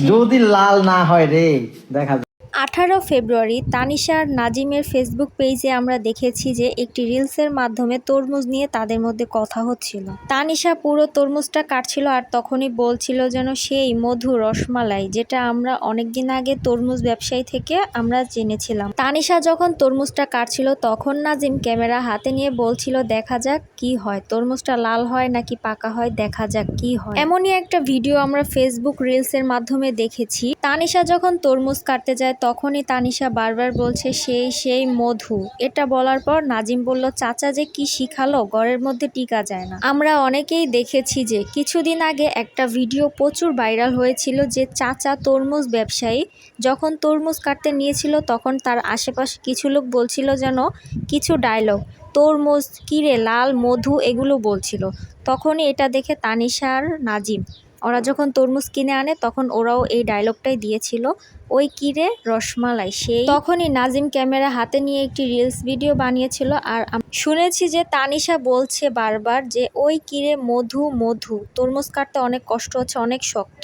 যদি লাল না হয় রে দেখা 18 ফেব্রুয়ারি তানিশা আর নাজিমের ফেসবুক পেজে আমরা দেখেছি যে একটি রিলসের মাধ্যমে তরমুজ নিয়ে তাদের মধ্যে কথা হচ্ছিল। তানিশা পুরো তরমুজটা কাটছিল আর তখনই বলছিল যেন সেই মধু রসমালাই, যেটা আমরা অনেকদিন আগে তরমুজ ব্যবসায়ী থেকে আমরা জেনেছিলাম। তানিশা যখন তরমুজটা কাটছিল তখন নাজিম ক্যামেরা হাতে নিয়ে বলছিল দেখা যাক কি হয়, তরমুজটা লাল হয় নাকি পাকা হয়, দেখা যাক কি হয়। এমনই একটা ভিডিও আমরা ফেসবুক রিলসের মাধ্যমে দেখেছি। তানিশা যখন তরমুজ কাটতে যায় তখনই তানিশা বারবার বলছে সেই মধু। এটা বলার পর নাজিম বলল চাচা যে কি শিখালো, ঘরের মধ্যে টিকা যায় না। আমরা অনেকেই দেখেছি যে কিছুদিন আগে একটা ভিডিও প্রচুর ভাইরাল হয়েছিল যে চাচা তরমুজ ব্যবসায়ী যখন তরমুজ কাটতে নিয়েছিল তখন তার আশেপাশে কিছু লোক বলছিল যেন কিছু ডায়লগ, তরমুজ কিরে লাল মধু এগুলো বলছিল। তখনই এটা দেখে তানিশা আর নাজিম ওরা যখন তরমুজ কিনে আনে তখন ওরাও এই ডায়লগটাই দিয়েছিল, ওই কিরে রসমালাই সেই। তখনই নাজিম ক্যামেরা হাতে নিয়ে একটি রিলস ভিডিও বানিয়েছিল আর শুনেছি যে তানিশা বলছে বারবার যে ওই কিরে মধু মধু, তরমুজ কাটতে অনেক কষ্ট হচ্ছে, অনেক শক্ত।